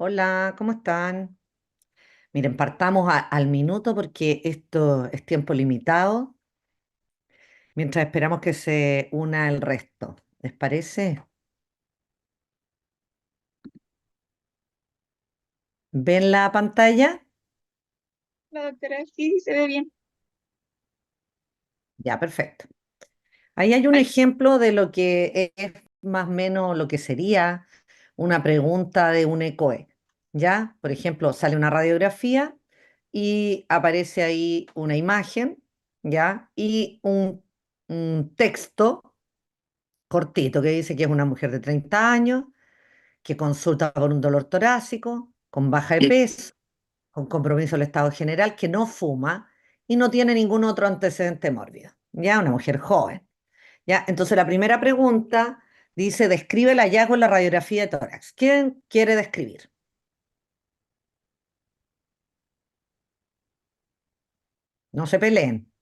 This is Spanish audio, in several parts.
Hola, ¿cómo están? Miren, partamos al minuto porque esto es tiempo limitado, mientras esperamos que se una el resto. ¿Les parece? ¿Ven la pantalla? La doctora sí se ve bien. Ya, perfecto. Ahí hay un Ay, ejemplo de lo que es más o menos lo que sería una pregunta de un ECOE. ¿Ya? Por ejemplo, sale una radiografía y aparece ahí una imagen, ¿ya? Y un texto cortito que dice que es una mujer de 30 años, que consulta por un dolor torácico, con baja de peso, con compromiso del estado general, que no fuma y no tiene ningún otro antecedente mórbido. Ya, una mujer joven. Ya, entonces la primera pregunta dice, describe el hallazgo en la radiografía de tórax. ¿Quién quiere describir? No se peleen.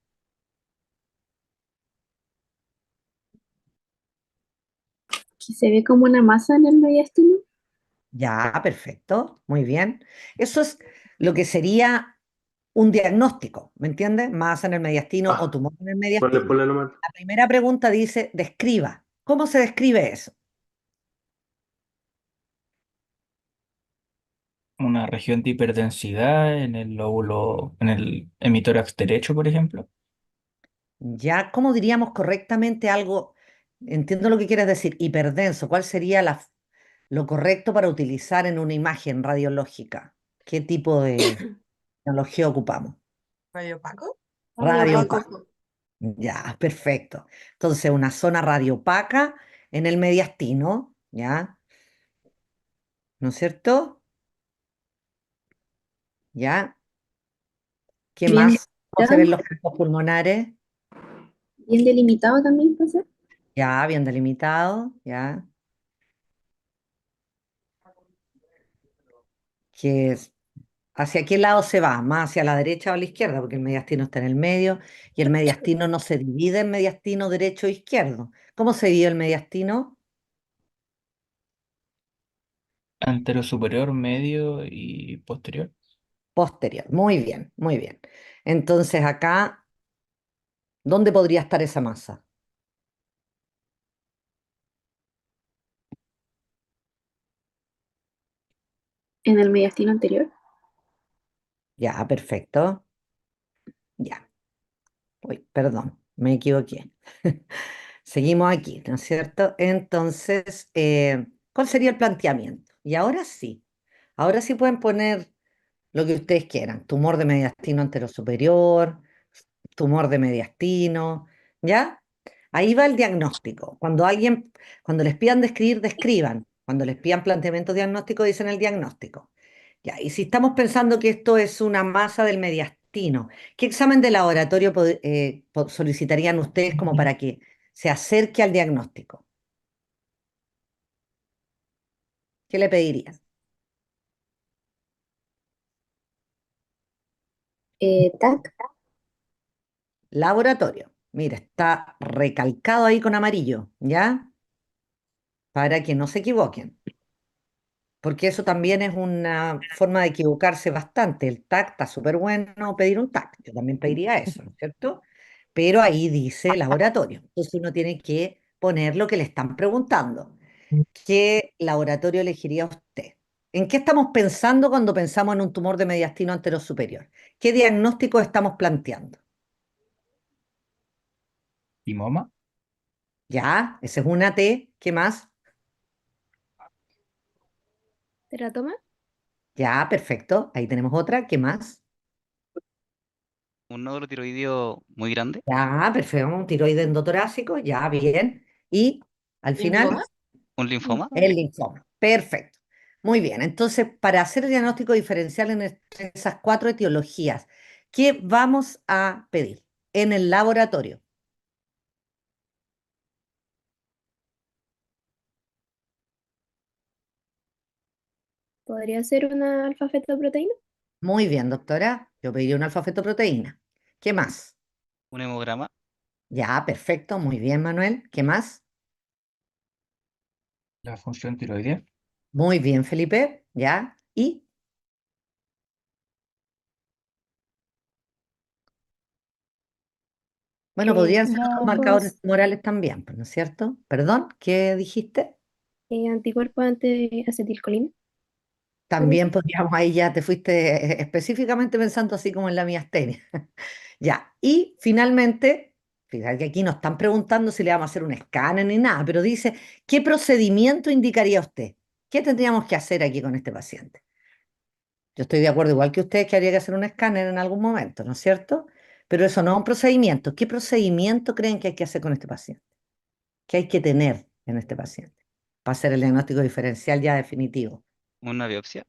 aquí se ve como una masa en el mediastino. Ya, perfecto, muy bien. Eso es lo que sería un diagnóstico, ¿me entiendes? Masa en el mediastino o Ah, tumor en el ponle, mediastino. ponle nomás. La primera pregunta dice, describa. ¿Cómo se describe eso? Una región de hiperdensidad en el lóbulo, en el hemitórax derecho, por ejemplo. Ya, ¿cómo diríamos correctamente algo? Entiendo lo que quieres decir, hiperdenso. ¿Cuál sería lo correcto para utilizar en una imagen radiológica? ¿Qué tipo de tecnología ocupamos? Radio Paco. Radio Radio Paco. opaco. Ya, perfecto. Entonces, una zona radiopaca en el mediastino, ¿ya? ¿No es cierto? ¿Ya? ¿Qué Bien más? ¿Cómo se ven delimitado. los campos pulmonares? Bien delimitado también, puede ser. Ya, bien delimitado, ¿ya? Que ¿hacia qué lado se va? ¿Más hacia la derecha o a la izquierda? Porque el mediastino está en el medio y el mediastino no se divide en mediastino derecho e izquierdo. ¿Cómo se divide el mediastino? Antero superior, medio y posterior. Posterior. Muy bien, muy bien. Entonces acá, ¿dónde podría estar esa masa? En el mediastino anterior. Ya, perfecto. Ya. Uy, perdón, me equivoqué. Seguimos aquí, ¿no es cierto? Entonces, ¿cuál sería el planteamiento? Y ahora sí pueden poner lo que ustedes quieran. Tumor de mediastino anterosuperior, tumor de mediastino, ¿ya? Ahí va el diagnóstico. Cuando les pidan describir, describan. Cuando les pidan planteamiento diagnóstico, dicen el diagnóstico. Ya, y si estamos pensando que esto es una masa del mediastino, ¿qué examen de laboratorio solicitarían ustedes como para que se acerque al diagnóstico? ¿Qué le pedirían? TAC. Laboratorio. Mira, está recalcado ahí con amarillo, ¿ya? Para que no se equivoquen, porque eso también es una forma de equivocarse bastante. El TAC está súper bueno pedir un TAC, yo también pediría eso, ¿no es cierto? Pero ahí dice laboratorio, entonces uno tiene que poner lo que le están preguntando. ¿Qué laboratorio elegiría usted? ¿En qué estamos pensando cuando pensamos en un tumor de mediastino anterosuperior? ¿Qué diagnóstico estamos planteando? ¿Timoma? Ya, esa es una T, ¿qué más? Teratoma. Ya, perfecto, ahí tenemos otra, ¿qué más? Un nódulo tiroideo muy grande. Ya, perfecto, un tiroide endotorácico, ya, bien. Y al final, Linfoma. Un linfoma. el linfoma. Perfecto. Muy bien, entonces, para hacer el diagnóstico diferencial en esas cuatro etiologías, ¿qué vamos a pedir en el laboratorio? Podría ser una alfa-fetoproteína. Muy bien, doctora. Yo pediría una alfa-fetoproteína. ¿Qué más? Un hemograma. Ya, perfecto. Muy bien, Manuel. ¿Qué más? La función tiroidea. Muy bien, Felipe. ¿Ya? ¿Y? Bueno, podrían ser otros marcadores Los tumorales también, pues, ¿no es cierto? Perdón, ¿qué dijiste? anticuerpos ante acetilcolina, puede También ser. podríamos, ahí ya te fuiste específicamente pensando así como en la miastenia. Ya, y finalmente, fíjate que aquí no están preguntando si le vamos a hacer un escáner ni nada, pero dice, ¿qué procedimiento indicaría usted? ¿Qué tendríamos que hacer aquí con este paciente? Yo estoy de acuerdo, igual que ustedes, que habría que hacer un escáner en algún momento, ¿no es cierto? Pero eso no es un procedimiento. ¿Qué procedimiento creen que hay que hacer con este paciente? ¿Qué hay que tener en este paciente para hacer el diagnóstico diferencial ya definitivo? Una biopsia.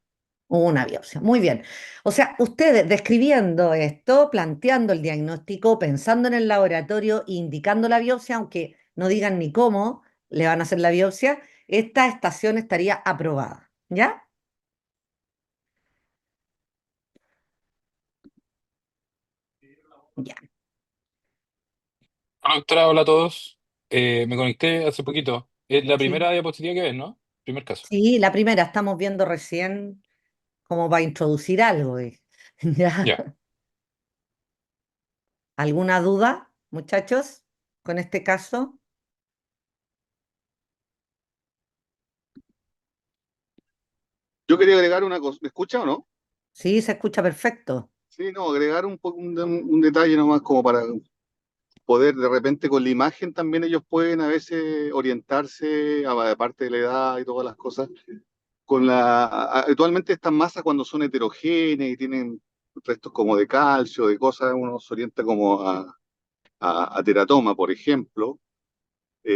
Una biopsia. Muy bien. O sea, ustedes describiendo esto, planteando el diagnóstico, pensando en el laboratorio, indicando la biopsia, aunque no digan ni cómo le van a hacer la biopsia, esta estación estaría aprobada. ¿Ya? Ya. Hola, doctora, hola a todos. Me conecté hace poquito. Es la Sí. primera diapositiva que ves, ¿no? Primer caso. Sí, la primera estamos viendo recién como para introducir algo. ¿Ya? Ya. ¿Alguna duda, muchachos, con este caso? Yo quería agregar una cosa, ¿me escucha o no? Sí, se escucha perfecto. Sí, no, agregar un detalle nomás como para poder de repente con la imagen también ellos pueden a veces orientarse, aparte de la edad y todas las cosas, actualmente estas masas cuando son heterogéneas y tienen restos como de calcio, de cosas, uno se orienta como a teratoma, por ejemplo,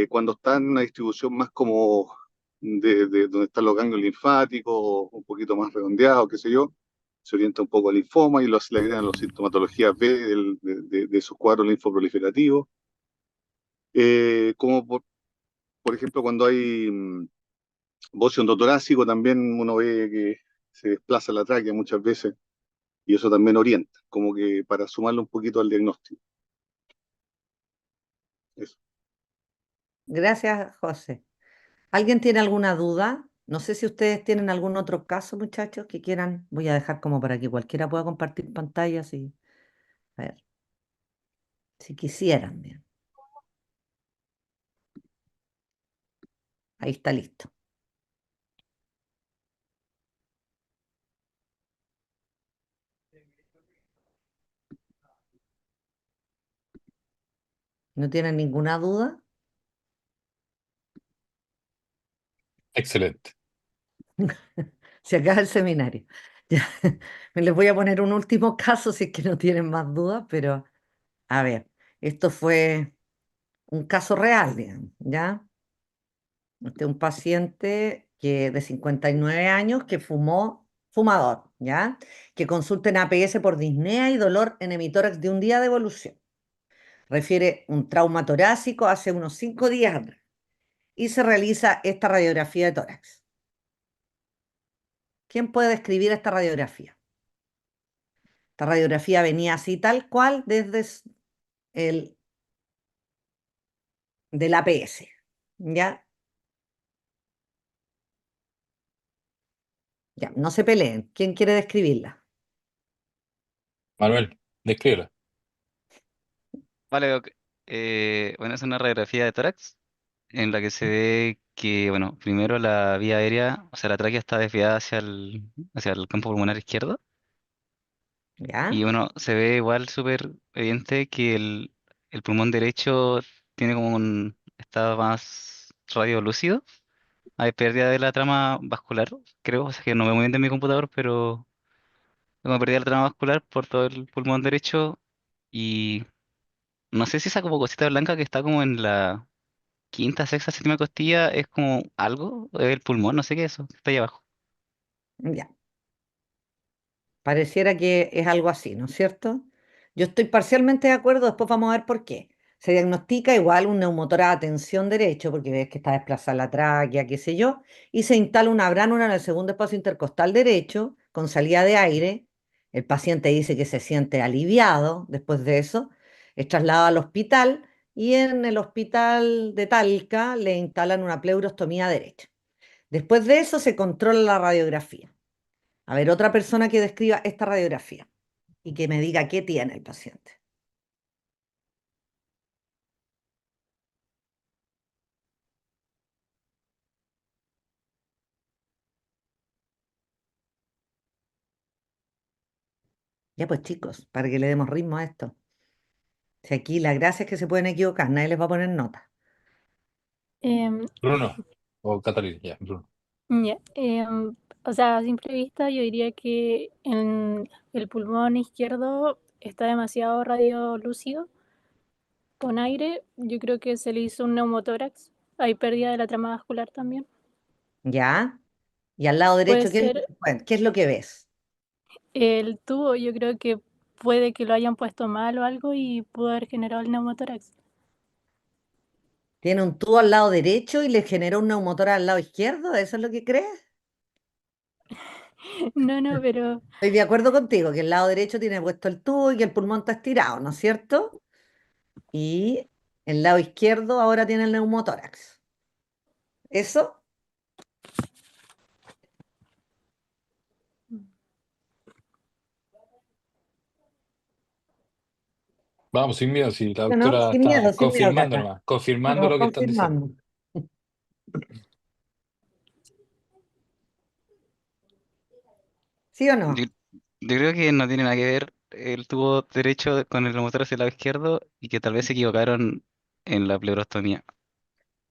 cuando está en una distribución más como de donde están los ganglios linfáticos, un poquito más redondeados, qué sé yo, se orienta un poco al linfoma y le agregan las sintomatologías B de esos cuadros linfoproliferativos. Como por ejemplo cuando hay bocio endotorácico, también uno ve que se desplaza la tráquea muchas veces y eso también orienta, como que para sumarle un poquito al diagnóstico. Eso. Gracias, José. ¿Alguien tiene alguna duda? No sé si ustedes tienen algún otro caso, muchachos, que quieran. Voy a dejar como para que cualquiera pueda compartir pantalla, a ver, si quisieran. Bien. Ahí está listo. ¿No tienen ninguna duda? Excelente. Se acaba el seminario. Ya. Les voy a poner un último caso si es que no tienen más dudas, pero a ver, esto fue un caso real, digamos, ¿ya? Este es un paciente de 59 años que fumador, ¿ya? Que consulta en APS por disnea y dolor en hemitórax de un día de evolución. Refiere un trauma torácico hace unos 5 días atrás y se realiza esta radiografía de tórax. ¿Quién puede describir esta radiografía? Esta radiografía venía así tal cual desde el del APS, ¿ya? Ya, no se peleen. ¿Quién quiere describirla? Manuel, descríbela. Vale, ok. Bueno, es una radiografía de tórax en la que se ve que, bueno, primero la vía aérea, o sea, la tráquea está desviada hacia el campo pulmonar izquierdo. Y ¿Ya? bueno, se ve igual súper evidente que el pulmón derecho tiene como un estado más radiolúcido. Hay pérdida de la trama vascular, creo, o sea que no veo muy bien de mi computador, pero como pérdida de la trama vascular por todo el pulmón derecho. Y no sé si esa como cosita blanca que está como en la quinta, sexta, séptima costilla es como algo, es el pulmón, no sé qué es eso, que está ahí abajo. Ya. Pareciera que es algo así, ¿no es cierto? Yo estoy parcialmente de acuerdo, después vamos a ver por qué. Se diagnostica igual un neumotórax de tensión derecho, porque ves que está desplazada la tráquea, qué sé yo, y se instala una bránula en el segundo espacio intercostal derecho, con salida de aire. El paciente dice que se siente aliviado después de eso, es trasladado al hospital y en el hospital de Talca le instalan una pleurostomía derecha. Después de eso se controla la radiografía. A ver, otra persona que describa esta radiografía y que me diga qué tiene el paciente. Ya pues chicos, para que le demos ritmo a esto. Si aquí la gracia es que se pueden equivocar, nadie les va a poner nota. Em, Bruno o Catalina, ya, Bruno. ya, o sea, a simple vista yo diría que en el pulmón izquierdo está demasiado radiolúcido con aire. Yo creo que se le hizo un neumotórax. Hay pérdida de la trama vascular también. ¿Ya? Y al lado Puede derecho, ser qué es lo que ves? el tubo, yo creo que puede que lo hayan puesto mal o algo y pudo haber generado el neumotórax. Tiene un tubo al lado derecho y le generó un neumotórax al lado izquierdo, ¿eso es lo que crees? No, no, pero Estoy de acuerdo contigo, que el lado derecho tiene puesto el tubo y que el pulmón está estirado, ¿no es cierto? Y el lado izquierdo ahora tiene el neumotórax. ¿Eso? Vamos, sin miedo, si la No, no, doctora está sin miedo, confirmando Cata. nomás, confirmando Vamos lo que están diciendo. confirmando. ¿Sí o Yo, no? yo creo que no tiene nada que ver el tubo derecho con el motor hacia el lado izquierdo y que tal vez se equivocaron en la pleurostomía.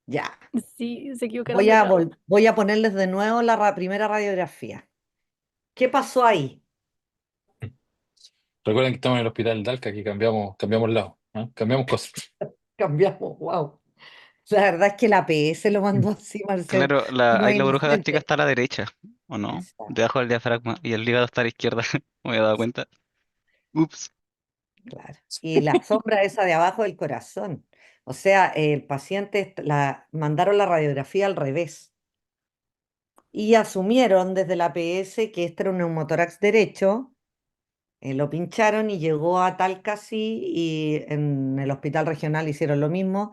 Ya. sí, se equivocaron de lado. Voy a ponerles de nuevo la primera radiografía. ¿Qué pasó ahí? Recuerden que estamos en el hospital Dalca, que cambiamos lado, ¿ah? Cambiamos cosas. Cambiamos, wow. La verdad es que la PS lo mandó así, Marcel. Claro, No ahí es la burbuja gástrica inocente. está a la derecha, ¿o no? Exacto, Debajo del diafragma y el hígado está a la izquierda. Me había dado cuenta. Ups. claro. Y la sombra esa de abajo del corazón. O sea, el paciente, mandaron la radiografía al revés. Y asumieron desde la PS que este era un neumotórax derecho. Lo pincharon y llegó a Talcasi y en el hospital regional hicieron lo mismo,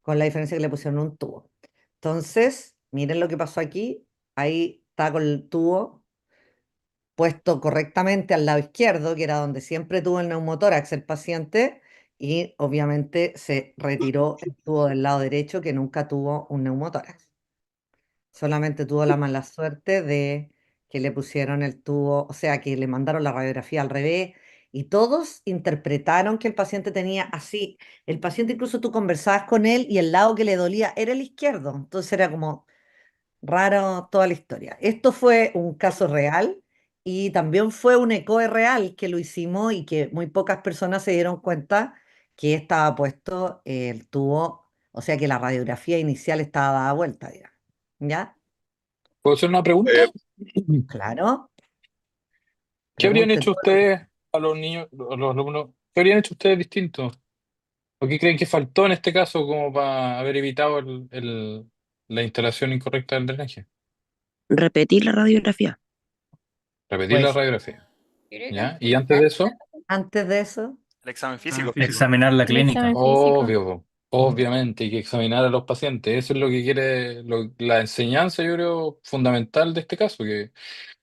con la diferencia que le pusieron un tubo. Entonces, miren lo que pasó aquí. Ahí está con el tubo puesto correctamente al lado izquierdo, que era donde siempre tuvo el neumotórax el paciente, y obviamente se retiró el tubo del lado derecho, que nunca tuvo un neumotórax. Solamente tuvo la mala suerte de que le pusieron el tubo, o sea, que le mandaron la radiografía al revés y todos interpretaron que el paciente tenía así. El paciente incluso tú conversabas con él y el lado que le dolía era el izquierdo. Entonces era como raro toda la historia. Esto fue un caso real y también fue un ECOE real que lo hicimos y que muy pocas personas se dieron cuenta que estaba puesto el tubo, o sea que la radiografía inicial estaba dada vuelta, digamos. ¿Ya? ¿Puedo hacer una pregunta? Eh, Claro, ¿Qué habrían pregunte hecho todo lo que... ustedes a los niños, a los alumnos? ¿Qué habrían hecho ustedes distinto? ¿O qué creen que faltó en este caso como para haber evitado la instalación incorrecta del drenaje? Repetir la radiografía. Repetir la Pues radiografía, ¿ya? Y antes de eso, antes de eso, El examen físico. Examinar la El clínica. examen físico. obvio, obviamente hay que examinar a los pacientes. Eso es lo que quiere, la enseñanza, yo creo, fundamental de este caso, que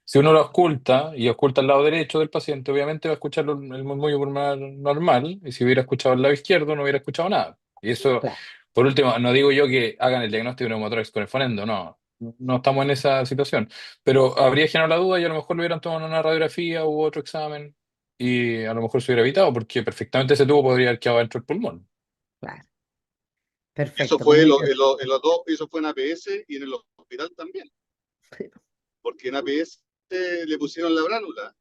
si uno lo oculta y oculta el lado derecho del paciente, obviamente va a escuchar el murmullo pulmonar normal, y si hubiera escuchado el lado izquierdo, no hubiera escuchado nada. Y eso, claro, por último, no digo yo que hagan el diagnóstico de neumotórax con el fonendo, no, no estamos en esa situación, pero habría generado la duda y a lo mejor le hubieran tomado una radiografía u otro examen y a lo mejor se hubiera evitado, porque perfectamente ese tubo podría haber quedado dentro del pulmón. claro, eso perfecto, fue muy lo- bien. en, lo- en los dos, eso fue en APS y en el hospital también, porque en APS le pusieron la bránula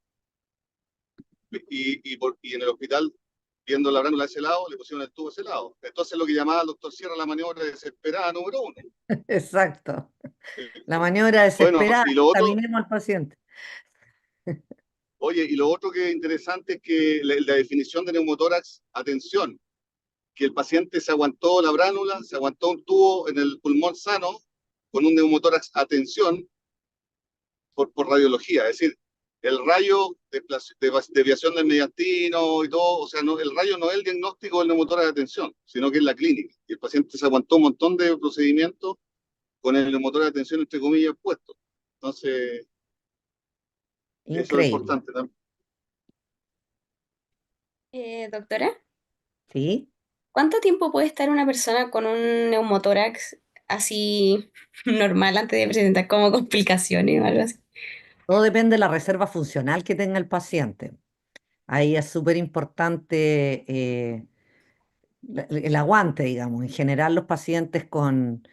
y en el hospital, viendo la bránula de ese lado, le pusieron el tubo de ese lado. Entonces lo que llamaba el doctor Sierra la maniobra desesperada número uno. Exacto. La maniobra Bueno, desesperada, y lo otro, examinemos al paciente. oye, y lo otro que es interesante es que la definición de neumotórax, atención, que el paciente se aguantó la bránula, se aguantó un tubo en el pulmón sano con un neumotórax a tensión por radiología, es decir, el rayo de desviación del mediastino y todo, o sea, no, el rayo no es el diagnóstico del neumotórax de tensión, sino que es la clínica. Y el paciente se aguantó un montón de procedimientos con el neumotórax de tensión, entre comillas, puesto. Entonces, Eso es Increíble. importante también. Doctora, ¿Sí? ¿cuánto tiempo puede estar una persona con un neumotórax así normal antes de presentar como complicaciones o algo así? Todo depende de la reserva funcional que tenga el paciente. Ahí es súper importante el aguante, digamos. En general, los pacientes con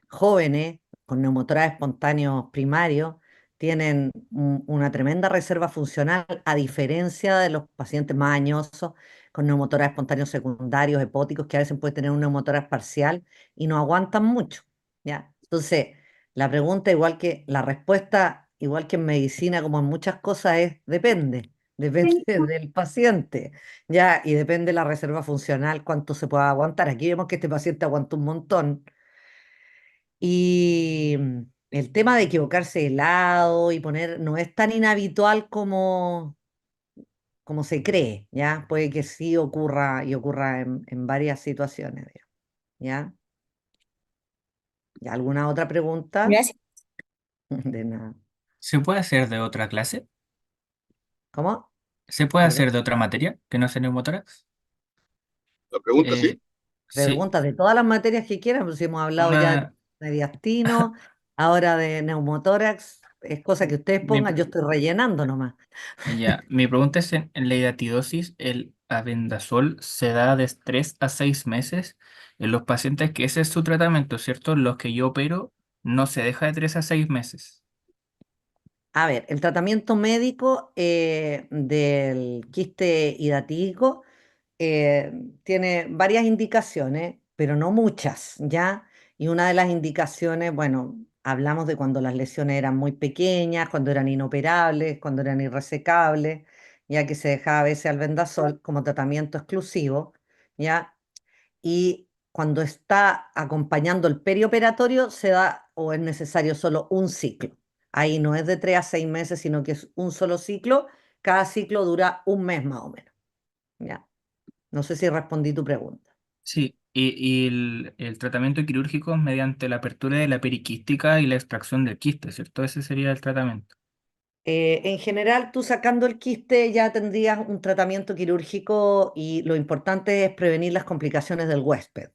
jóvenes, con neumotoras espontáneos primarios, tienen una tremenda reserva funcional, a diferencia de los pacientes más añosos con neumotoras espontáneos secundarios, hepóticos, que a veces pueden tener un neumotórax parcial y no aguantan mucho, ¿ya? Entonces, la pregunta, igual que la respuesta, igual que en medicina, como en muchas cosas, es depende del paciente. Ya, y depende de la reserva funcional, cuánto se pueda aguantar. Aquí vemos que este paciente aguanta un montón. Y el tema de equivocarse de lado y poner, no es tan inhabitual como se cree, ¿ya? Puede que sí ocurra y ocurra en varias situaciones, digamos, ¿ya? ¿Y alguna otra pregunta? Gracias. De nada. ¿Se puede hacer de otra clase? ¿Cómo? ¿Se puede Perdón. hacer de otra materia que no sea neumotórax? La pregunta sí. Eh, sí, Preguntas de todas las materias que quieran, pues si hemos hablado ya de una... mediastino, ahora de neumotórax, es cosa que ustedes Mi, pongan, yo estoy rellenando nomás. ya, mi pregunta es en la hidatidosis, ¿el albendazol se da de 3 a 6 meses en los pacientes que ese es su tratamiento, ¿cierto? Los que yo opero no se deja de 3 a 6 meses. A ver, el tratamiento médico del quiste hidatídico eh, tiene varias indicaciones, pero no muchas, ¿ya? Y una de las indicaciones, bueno, hablamos de cuando las lesiones eran muy pequeñas, cuando eran inoperables, cuando eran irresecables, ya que se dejaba a veces albendazol como tratamiento exclusivo, ¿ya? Y cuando está acompañando el perioperatorio se da o es necesario solo un ciclo. Ahí no es de 3 a 6 meses, sino que es un solo ciclo. Cada ciclo dura un mes más o menos. ¿Ya? No sé si respondí tu pregunta. Sí, y el tratamiento quirúrgico es mediante la apertura de la periquística y la extracción del quiste, ¿cierto? Ese sería el tratamiento. En general, tú sacando el quiste ya tendrías un tratamiento quirúrgico y lo importante es prevenir las complicaciones del huésped.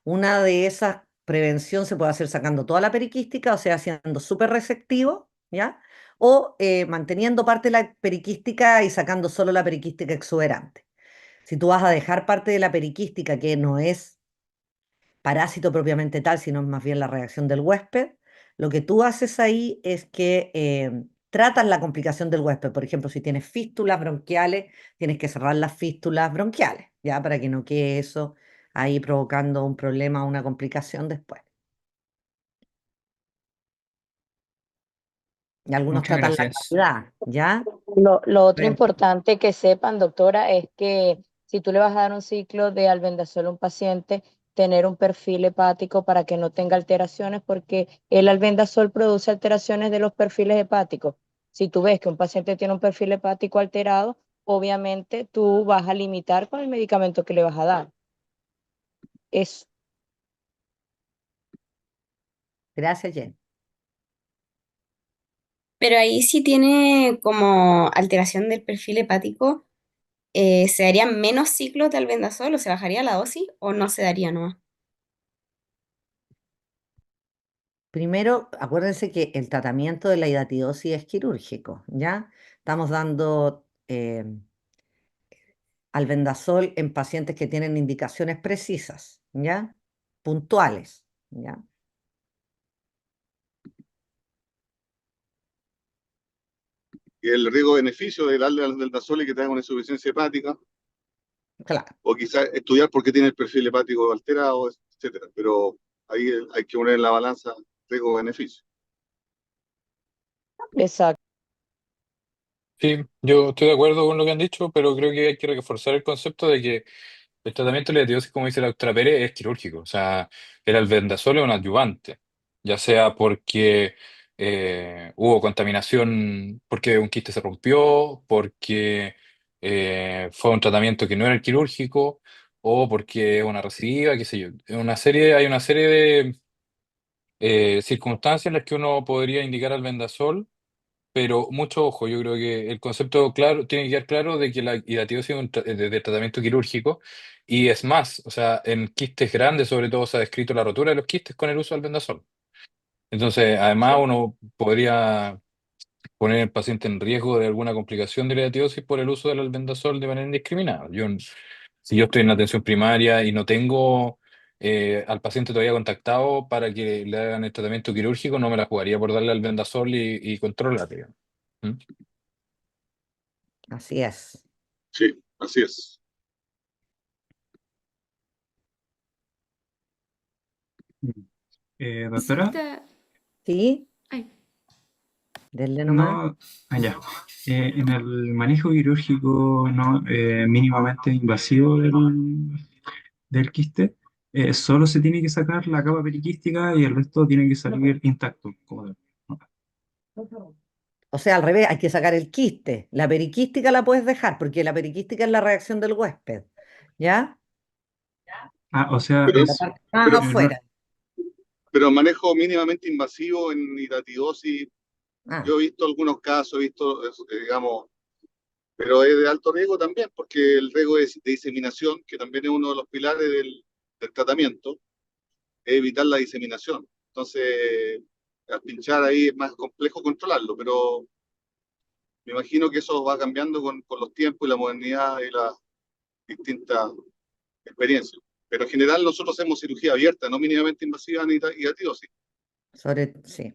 Una de esas prevención se puede hacer sacando toda la periquística, o sea, siendo súper receptivo, ¿ya? O manteniendo parte de la periquística y sacando solo la periquística exuberante. Si tú vas a dejar parte de la periquística que no es parásito propiamente tal, sino más bien la reacción del huésped. Lo que tú haces ahí es que tratas la complicación del huésped. Por ejemplo, si tienes fístulas bronquiales, tienes que cerrar las fístulas bronquiales, ¿ya? Para que no quede eso ahí provocando un problema o una complicación después. Y algunos Muchas tratan la gracias. cavidad, ¿ya? Lo otro Bien. importante que sepan, doctora, es que si tú le vas a dar un ciclo de albendazol a un paciente, tener un perfil hepático para que no tenga alteraciones, porque el albendazol produce alteraciones de los perfiles hepáticos. Si tú ves que un paciente tiene un perfil hepático alterado, obviamente tú vas a limitar con el medicamento que le vas a dar. Es Gracias, Jen. Pero ahí sí tiene como alteración del perfil hepático, ¿se darían menos ciclos de albendazol o se bajaría la dosis o no se daría nomás? Primero, acuérdense que el tratamiento de la hidatidosis es quirúrgico, ¿ya? Estamos dando albendazol en pacientes que tienen indicaciones precisas, ¿ya? Puntuales, ¿ya? Y el riesgo-beneficio de darle al Daldazol y que tenga una insuficiencia hepática, Claro. o quizás estudiar por qué tiene el perfil hepático alterado, etcétera. Pero ahí hay que poner en la balanza riesgo-beneficio. exacto. Sí, yo estoy de acuerdo con lo que han dicho, pero creo que hay que reforzar el concepto de que el tratamiento de la etidosis, como dice la doctora Pérez, es quirúrgico. O sea, el albendazol es un adyuvante, ya sea porque hubo contaminación, porque un quiste se rompió, porque fue un tratamiento que no era el quirúrgico, o porque es una recidiva, qué sé yo. Hay una serie de circunstancias en las que uno podría indicar albendazol, pero mucho ojo, yo creo que el concepto claro tiene que quedar claro de que la hidatidosis es de tratamiento quirúrgico y es más, o sea, en quistes grandes sobre todo se ha descrito la rotura de los quistes con el uso del albendazol. Entonces, además uno podría poner al paciente en riesgo de alguna complicación de la hidatidosis por el uso del albendazol de manera indiscriminada. Si yo estoy en atención primaria y no tengo al paciente todavía contactado para que le hagan el tratamiento quirúrgico, no me la jugaría por darle albendazol y controlar, digamos. ¿Mm? Así es. Sí, así es. Doctora, Necesita... ¿Sí? Ay, Denle nomás. no, allá. En el manejo quirúrgico no mínimamente invasivo del quiste, solo se tiene que sacar la capa periquística y el resto tiene que salir intacto, como tal, ¿no? O sea, al revés, hay que sacar el quiste. La periquística la puedes dejar, porque la periquística es la reacción del huésped. ¿Ya? Ah, o sea, Pero, La es parte más pero, afuera. pero manejo mínimamente invasivo en hidatidosis, Ah, yo he visto algunos casos, he visto, digamos, pero es de alto riesgo también, porque el riesgo de diseminación, que también es uno de los pilares del tratamiento, es evitar la diseminación. Entonces, al pinchar ahí es más complejo controlarlo, pero me imagino que eso va cambiando con los tiempos y la modernidad y las distintas experiencias. Pero en general nosotros hacemos cirugía abierta, no mínimamente invasiva ni hidatidosis. sí.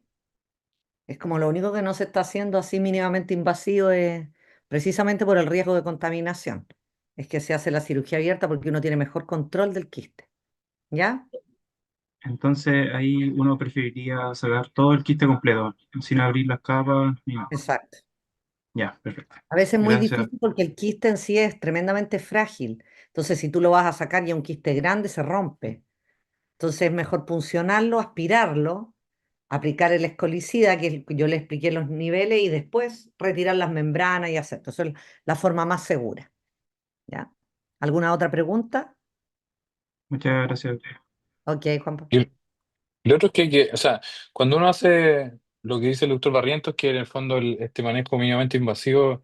Es como lo único que no se está haciendo así mínimamente invasivo es precisamente por el riesgo de contaminación. Es que se hace la cirugía abierta porque uno tiene mejor control del quiste. ¿Ya? entonces ahí uno preferiría sacar todo el quiste completo, sin abrir las capas ni nada. Exacto. Ya, perfecto. A veces es muy Gracias. difícil porque el quiste en sí es tremendamente frágil. Entonces, si tú lo vas a sacar y es un quiste grande, se rompe. Entonces, es mejor puncionarlo, aspirarlo, aplicar el escolicida, que yo le expliqué los niveles, y después retirar las membranas y hacer. Eso es la forma más segura. ¿Ya? ¿Alguna otra pregunta? Muchas gracias. Ok, Juan. Y lo otro es o sea, cuando uno hace lo que dice el doctor Barrientos, que en el fondo este manejo mínimamente invasivo,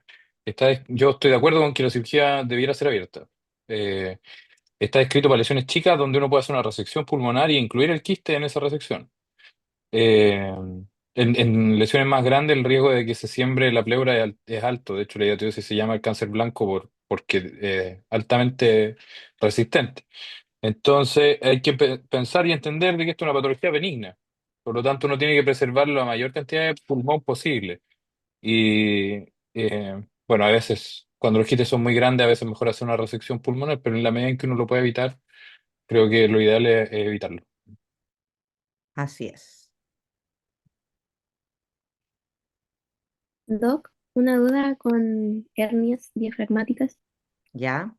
yo estoy de acuerdo con que la cirugía debiera ser abierta. Eh, Está escrito para lesiones chicas donde uno puede hacer una resección pulmonar y incluir el quiste en esa resección. Eh, en lesiones más grandes el riesgo de que se siembre la pleura es alto. De hecho, la hidatidosis se llama el cáncer blanco porque es altamente resistente. Entonces hay que pensar y entender de que esto es una patología benigna. Por lo tanto, uno tiene que preservar la mayor cantidad de pulmón posible. Y bueno, a veces, cuando los quistes son muy grandes, a veces es mejor hacer una resección pulmonar, pero en la medida en que uno lo puede evitar, creo que lo ideal es evitarlo. Así es. Doc, una duda con hernias diafragmáticas. ¿Ya?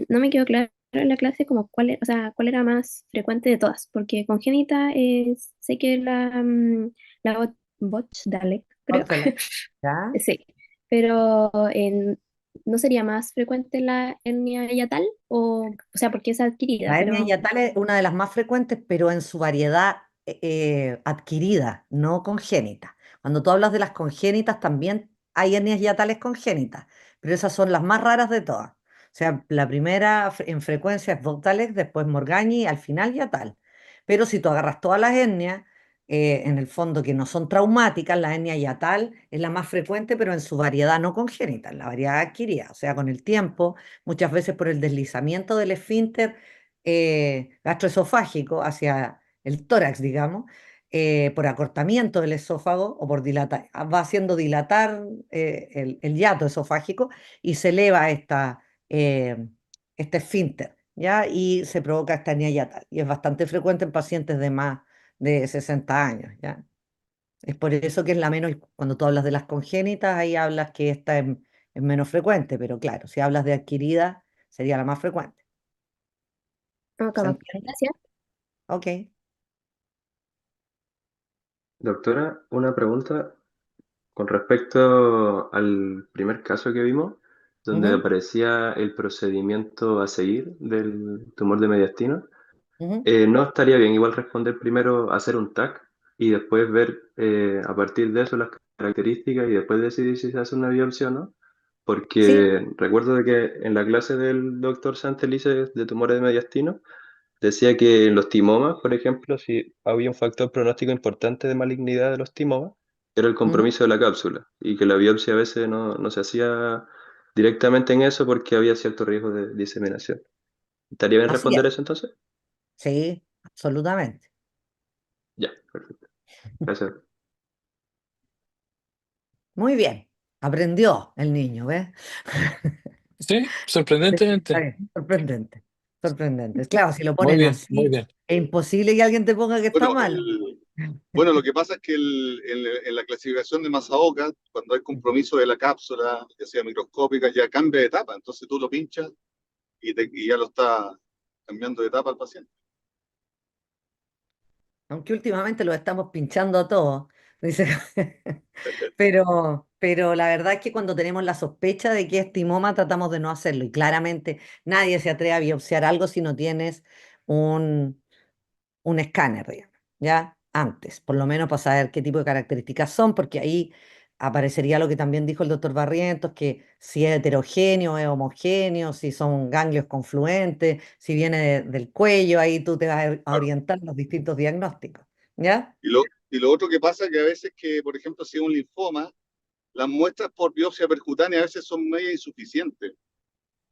No me quedó claro en la clase como o sea, cuál era más frecuente de todas, porque congénita sé que la Botch-Dalek, creo. Óptala. ¿Ya? Sí, pero ¿no sería más frecuente la hernia hiatal? O sea, porque es adquirida, La hernia pero... hiatal es una de las más frecuentes, pero en su variedad adquirida, no congénita. Cuando tú hablas de las congénitas, también hay hernias hiatales congénitas, pero esas son las más raras de todas. O sea, la primera en frecuencia es Botalex, después Morgagni y al final hiatal. Pero si tú agarras todas las hernias, en el fondo que no son traumáticas, la hernia hiatal es la más frecuente, pero en su variedad no congénita, en la variedad adquirida. O sea, con el tiempo, muchas veces por el deslizamiento del esfínter gastroesofágico hacia el tórax, digamos, por acortamiento del esófago o por dilatar, va haciendo dilatar el hiato esofágico y se eleva este esfínter, ¿ya? Y se provoca esta hernia hiatal. Y es bastante frecuente en pacientes de más de 60 años, ¿ya? Es por eso que es la menos, cuando tú hablas de las congénitas, ahí hablas que esta es menos frecuente, pero claro, si hablas de adquirida, sería la más frecuente. Ok, ¿Se Doc. entiende? Gracias. Ok. Doctora, una pregunta con respecto al primer caso que vimos, donde Ujú, aparecía el procedimiento a seguir del tumor de mediastino. ujú. ¿No estaría bien igual responder primero hacer un TAC y después ver a partir de eso las características y después decidir si se hace una biopsia o no. Sí. Porque recuerdo de que en la clase del doctor Santelice de tumores de mediastino decía que en los timomas, por ejemplo, si había un factor pronóstico importante de malignidad de los timomas, era el Ujú. compromiso de la cápsula y que la biopsia a veces no se hacía directamente en eso porque había cierto riesgo de diseminación. ¿Estaría bien Así responder es. eso entonces? Sí, absolutamente. Ya, perfecto. Gracias. Muy bien. Aprendió el niño, ¿ves? Sí, Sí, está sorprendentemente. bien. Sorprendente. Sorprendente. Claro, si lo Muy ponen bien, muy así, bien. es imposible que alguien te ponga que está Bueno, mal. bueno, lo que pasa es que en la clasificación de Masaoka, cuando hay compromiso de la cápsula, ya sea microscópica, ya cambia de etapa. Entonces tú lo pinchas y ya lo está cambiando de etapa al paciente. Aunque últimamente lo estamos pinchando a todos. Dice. Pero la verdad es que cuando tenemos la sospecha de que es timoma, tratamos de no hacerlo. Y claramente nadie se atreve a biopsiar algo si no tienes un, un escáner, digamos, ¿ya? Antes, por lo menos para saber qué tipo de características son, porque ahí aparecería lo que también dijo el doctor Barrientos, que si es heterogéneo, es homogéneo, si son ganglios confluentes, si viene del cuello, ahí tú te vas a Claro. orientar los distintos diagnósticos, ¿ya? Y lo otro que pasa es que a veces que, por ejemplo, si es un linfoma, las muestras por biopsia percutánea a veces son medio insuficientes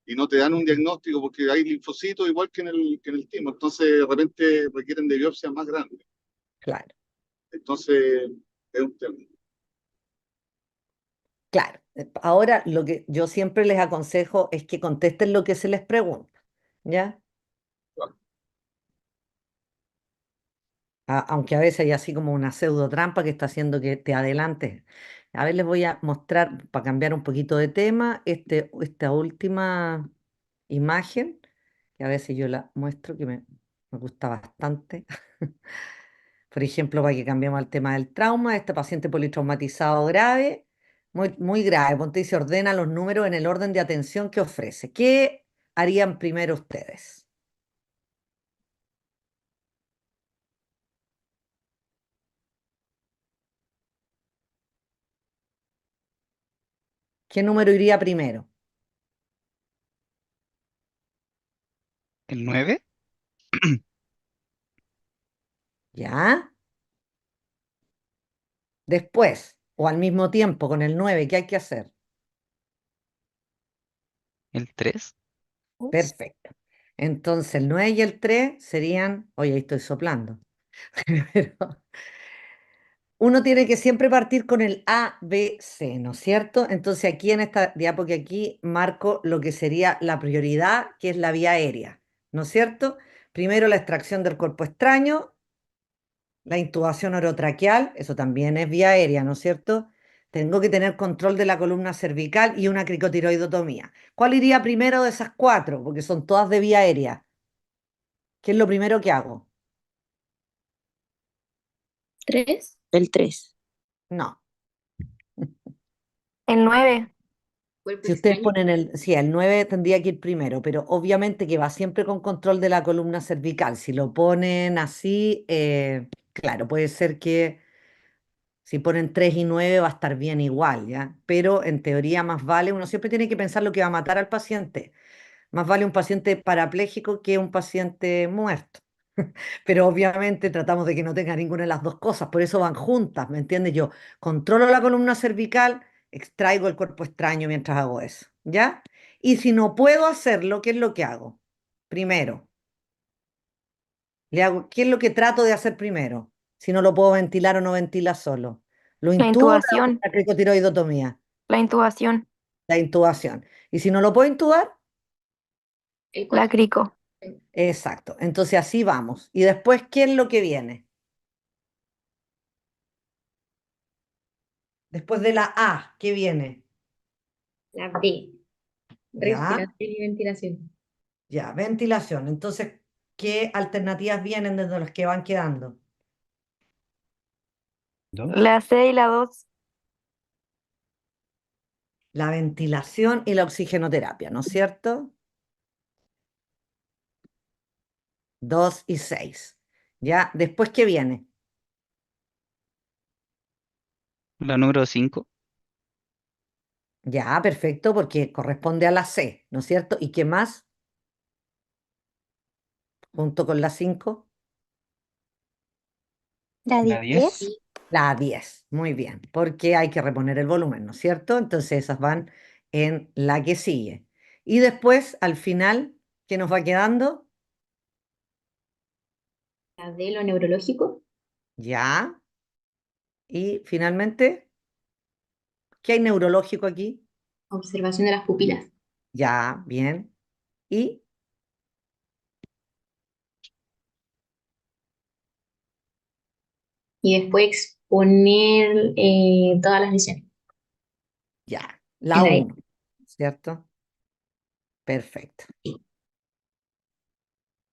y no te dan un diagnóstico porque hay linfocitos igual que en el timo. Entonces, de repente requieren de biopsias más grandes. Claro, Entonces, es un tema. claro. Ahora lo que yo siempre les aconsejo es que contesten lo que se les pregunta, ¿ya? Aunque a veces hay así como una pseudo trampa que está haciendo que te adelantes. A ver, les voy a mostrar, para cambiar un poquito de tema, esta última imagen, que a veces yo la muestro, que me gusta bastante. Por ejemplo, para que cambiemos el tema del trauma, este paciente politraumatizado grave, muy, muy grave, ponte y se ordena los números en el orden de atención que ofrece. ¿Qué harían primero ustedes? ¿Qué número iría primero? ¿El 9? ¿Ya? Después, o al mismo tiempo con el 9, ¿qué hay que hacer? ¿El 3? Perfecto. Entonces, el 9 y el 3 serían, oye, ahí estoy soplando, pero uno tiene que siempre partir con el A, B, C, ¿no es cierto? Entonces, aquí en esta diapo que aquí marco lo que sería la prioridad, que es la vía aérea, ¿no es cierto? Primero la extracción del cuerpo extraño, la intubación orotraqueal, eso también es vía aérea, ¿no es cierto? Tengo que tener control de la columna cervical y una cricotiroidotomía. ¿Cuál iría primero de esas cuatro? Porque son todas de vía aérea. ¿Qué es lo primero que hago? ¿Tres? El 3. No. El 9. Cuerpo Si ustedes extraño. ponen sí, el 9 tendría que ir primero, pero obviamente que va siempre con control de la columna cervical. Si lo ponen así, claro, puede ser que si ponen 3 y 9 va a estar bien igual, ¿ya? Pero en teoría más vale, uno siempre tiene que pensar lo que va a matar al paciente. Más vale un paciente parapléjico que un paciente muerto. Pero obviamente tratamos de que no tenga ninguna de las dos cosas, por eso van juntas, ¿me entiendes? Yo controlo la columna cervical, extraigo el cuerpo extraño mientras hago eso, ¿ya? Y si no puedo hacerlo, ¿qué es lo que hago? Primero, ¿qué es lo que trato de hacer primero? Si no lo puedo ventilar o no ventila solo. ¿Lo La intubo o le hago intubación. una cricotiroidotomía? La intubación. La intubación. Y si no lo puedo intubar, La crico. exacto. Entonces así vamos. Y después, ¿qué es lo que viene? Después de la A, ¿qué viene? La B. Ya, Respiración y ventilación. ya, ventilación. Entonces, ¿qué alternativas vienen desde las que van quedando? ¿Dos? La C y la 2. La ventilación y la oxigenoterapia, ¿no es cierto? 2 y 6. Ya, después, ¿qué viene? La número 5. Ya, perfecto, porque corresponde a la C, ¿no es cierto? ¿Y qué más junto con la 5? La La 10. 10. La 10, muy bien, porque hay que reponer el volumen, ¿no es cierto? Entonces esas van en la que sigue. Y después, al final, ¿qué nos va quedando? La de lo neurológico, Ya. Y finalmente, ¿qué hay neurológico aquí? observación de las pupilas. Ya, bien. Y Y después exponer todas las lesiones ya, en la la 1, ¿cierto? Perfecto.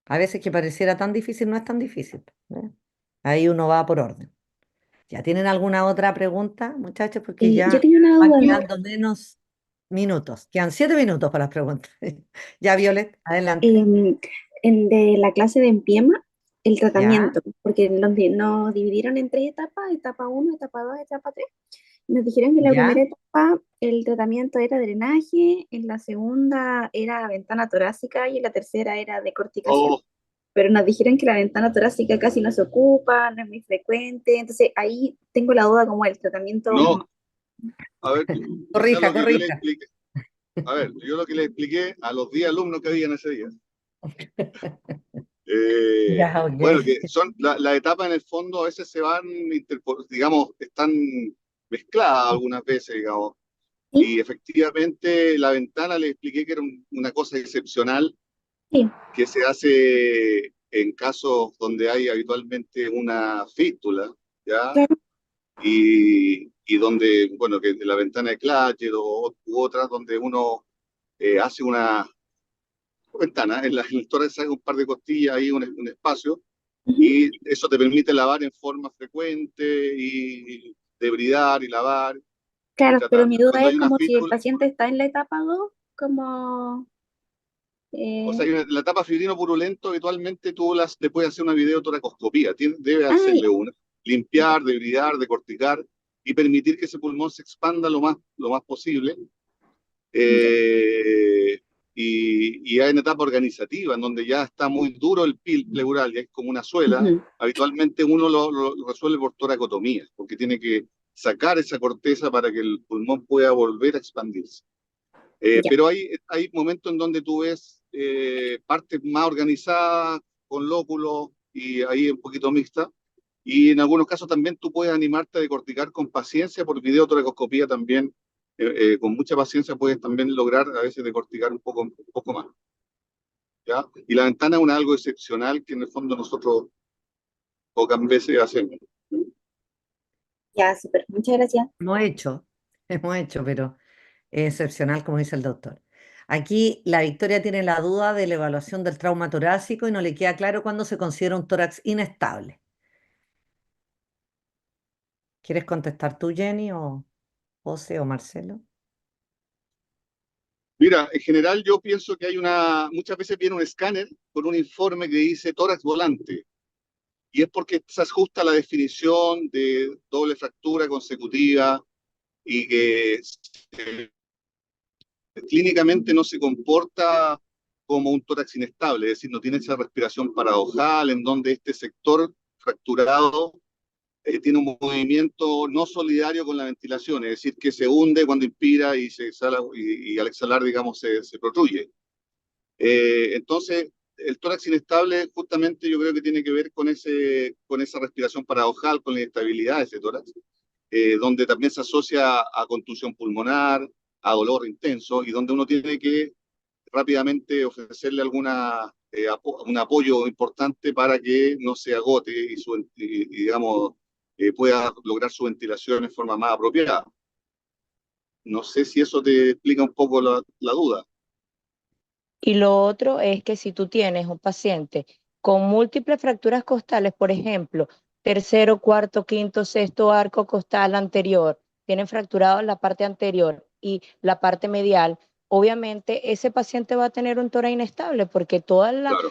A veces que pareciera tan difícil, no es tan difícil. ¿Eh? Ahí uno va por orden. ¿Ya tienen alguna otra pregunta, muchachos? Porque Yo ya tenía una van duda. quedando menos minutos. Quedan 7 minutos para las preguntas. Ya, Violet, adelante. Em, de la clase de empiema, el Ya, tratamiento, porque nos dividieron en tres etapas, etapa uno, etapa 2, etapa 3. Nos dijeron que en la primera ya. etapa el tratamiento era drenaje, en la segunda era ventana torácica y en la tercera era decorticación. Oh, Pero nos dijeron que la ventana torácica casi no se ocupa, no es muy frecuente, entonces ahí tengo la duda como el tratamiento. no, a ver, quizás Corrija, lo que yo le corrija. expliqué, a ver, yo lo que le expliqué a los 10 alumnos que había en ese día. Ya, ok. Bueno, que son la etapa en el fondo a veces se van, digamos, están mezcladas algunas veces, digamos. Sí, Y efectivamente la ventana le expliqué que era una cosa excepcional sí, que se hace en casos donde hay habitualmente una fístula, ¿ya? claro. Y donde, bueno, que la ventana de Clatcher u otras donde uno hace una ventana, en el tórax hay un par de costillas, ahí un espacio, Ujú. y eso te permite lavar en forma frecuente y debridar y lavar y Claro, pero tratar. mi duda Cuando hay es una como si el fístula, paciente está en la etapa 2 como... o sea, eh, la etapa fibrino purulento, habitualmente tú le puedes hacer una videotoracoscopía, debe ay, hacerle una, ya, limpiar, debridar, decorticar y permitir que ese pulmón se expanda lo más posible. ya. Eh, y hay una etapa organizativa en donde ya está muy duro el pil pleural, ya es como una suela. Ujú, Habitualmente uno lo resuelve por toracotomía, porque tiene que sacar esa corteza para que el pulmón pueda volver a expandirse. ya. Pero hay momentos en donde tú ves partes más organizadas, con lóculos, y ahí un poquito mixta. Y en algunos casos también tú puedes animarte a decorticar con paciencia, por videotoracoscopía también, con mucha paciencia puedes también lograr a veces decorticar un poco más, ¿ya? Y la ventana es algo excepcional que en el fondo nosotros pocas veces hacemos. Ya, súper. Muchas gracias. Hemos hecho, hemos hecho, pero es excepcional, como dice el doctor. Aquí la Victoria tiene la duda de la evaluación del trauma torácico y no le queda claro cuándo se considera un tórax inestable. ¿Quieres contestar tú, Jenny, o José o Marcelo? Mira, en general yo pienso que muchas veces viene un escáner con un informe que dice tórax volante, y es porque se ajusta la definición de doble fractura consecutiva y que clínicamente no se comporta como un tórax inestable, es decir, no tiene esa respiración paradojal en donde este sector fracturado tiene un movimiento no solidario con la ventilación, es decir, que se hunde cuando inspira y se exhala y al exhalar, digamos, se protruye. Entonces, el tórax inestable justamente yo creo que tiene que ver con esa respiración paradojal, con la inestabilidad de ese tórax, donde también se asocia a contusión pulmonar, a dolor intenso, y donde uno tiene que rápidamente ofrecerle un apoyo importante para que no se agote digamos, pueda lograr su ventilación en forma más apropiada. No sé si eso te explica un poco la duda. Y lo otro es que si tú tienes un paciente con múltiples fracturas costales, por ejemplo, tercero, cuarto, quinto, sexto arco costal anterior, tienen fracturado la parte anterior y la parte medial, obviamente ese paciente va a tener un tórax inestable porque toda Claro,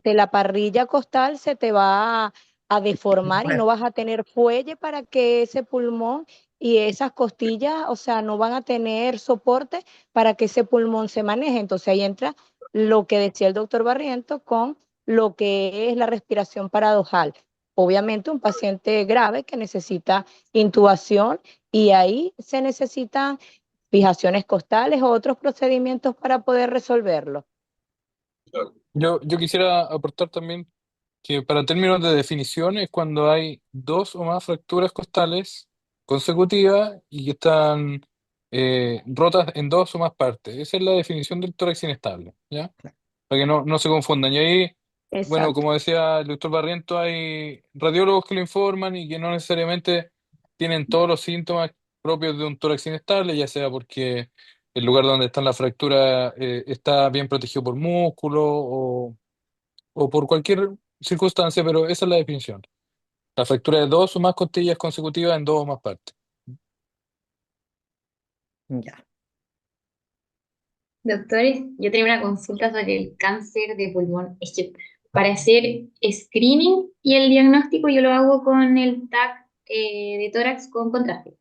la parrilla costal se te va a deformar y no vas a tener fuelle para que ese pulmón y esas costillas, o sea, no van a tener soporte para que ese pulmón se maneje. Entonces ahí entra lo que decía el doctor Barriento con lo que es la respiración paradojal. Obviamente un paciente grave que necesita intubación y ahí se necesitan fijaciones costales o otros procedimientos para poder resolverlo. Yo quisiera aportar también que para términos de definición es cuando hay dos o más fracturas costales consecutivas y que están rotas en dos o más partes. Esa es la definición del tórax inestable, ¿ya? Para que no se confundan. Y ahí, bueno, Exacto. como decía el doctor Barriento, hay radiólogos que lo informan y que no necesariamente tienen todos los síntomas propios de un tórax inestable, ya sea porque el lugar donde está la fractura está bien protegido por músculo o por cualquier circunstancia, pero esa es la definición. La fractura de dos o más costillas consecutivas en dos o más partes. Ya. Doctores, yo tenía una consulta sobre el cáncer de pulmón. Es que para hacer screening y el diagnóstico yo lo hago con el TAC de tórax con contraste.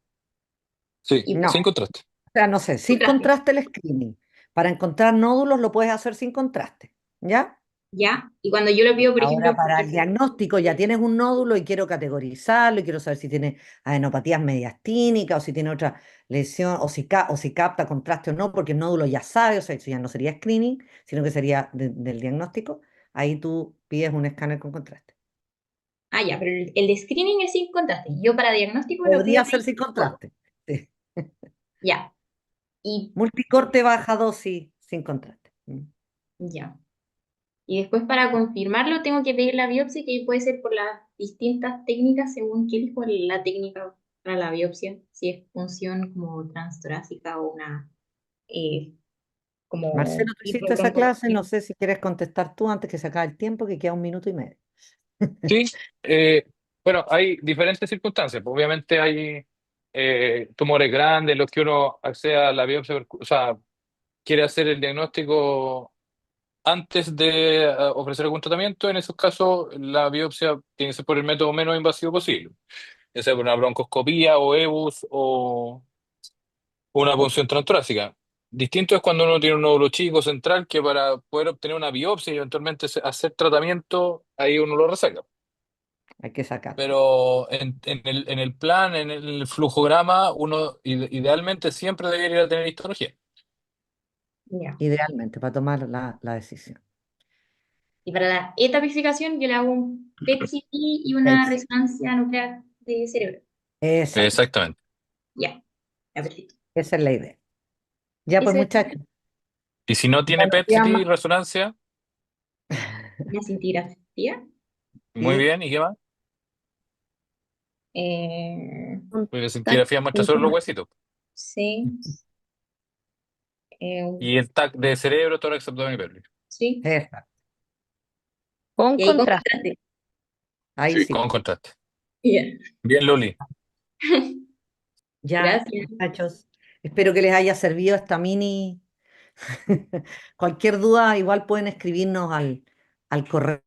Sí, Y sin No, contraste. o sea, no sé, sin contraste, contraste el screening. Para encontrar nódulos lo puedes hacer sin contraste, ¿ya? ¿ya? Y cuando yo lo pido, por Ahora ejemplo, para el diagnóstico ya tienes un nódulo y quiero categorizarlo y quiero saber si tiene adenopatías mediastínicas o si tiene otra lesión o si capta contraste o no, porque el nódulo ya sabe, o sea, eso ya no sería screening, sino que sería del diagnóstico. Ahí tú pides un escáner con contraste. ya, pero el de screening es sin contraste. Yo para diagnóstico lo pido Podría ser sin todo. contraste. Sí. Ya, y Multicorte baja dosis sin contraste. ya. Y después para confirmarlo tengo que pedir la biopsia, que ahí puede ser por las distintas técnicas según qué elijo la técnica para la biopsia, si es punción como transtorácica o una como Marcelo, tú hiciste esa clase, no hipotrombectomía. sé si quieres contestar tú antes que se acabe el tiempo, que queda 1 minuto y medio. Sí, bueno, hay diferentes circunstancias. Pues, obviamente hay tumores grandes, los que uno accede a la biopsia, o sea, quiere hacer el diagnóstico antes de ofrecer algún tratamiento. En esos casos, la biopsia tiene que ser por el método menos invasivo posible, ya sea por una broncoscopía o EBUS o una punción transtorácica. Distinto es cuando uno tiene un nódulo chico central que para poder obtener una biopsia y eventualmente hacer tratamiento, ahí uno lo resaca. Hay que sacar. Pero en el plan, en el flujograma, uno idealmente siempre debería ir a tener histología. Ya. Idealmente, para tomar la decisión. Y para la etapificación yo le hago un PET-CT y una Es- resonancia nuclear de cerebro. Exacto, Exactamente. Ya, ya perfecto. esa es la idea. Ya pues Eso es muchachos, Y si no ya tiene nos quedan PET-CT y más. resonancia, una cintigrafía. muy Sí, bien. ¿Y qué más? Un Porque la TAC cintigrafía muestra con solo los contraste. huesitos. Sí, Y el TAC de cerebro, tórax, abdomen y pelvis. sí. exacto. Con Y ahí con contraste. contraste. Ahí Sí, con sí. contraste. Ya. Bien, Luli. Ya, Gracias. muchachos. Espero que les haya servido esta mini. Cualquier duda, igual pueden escribirnos al correo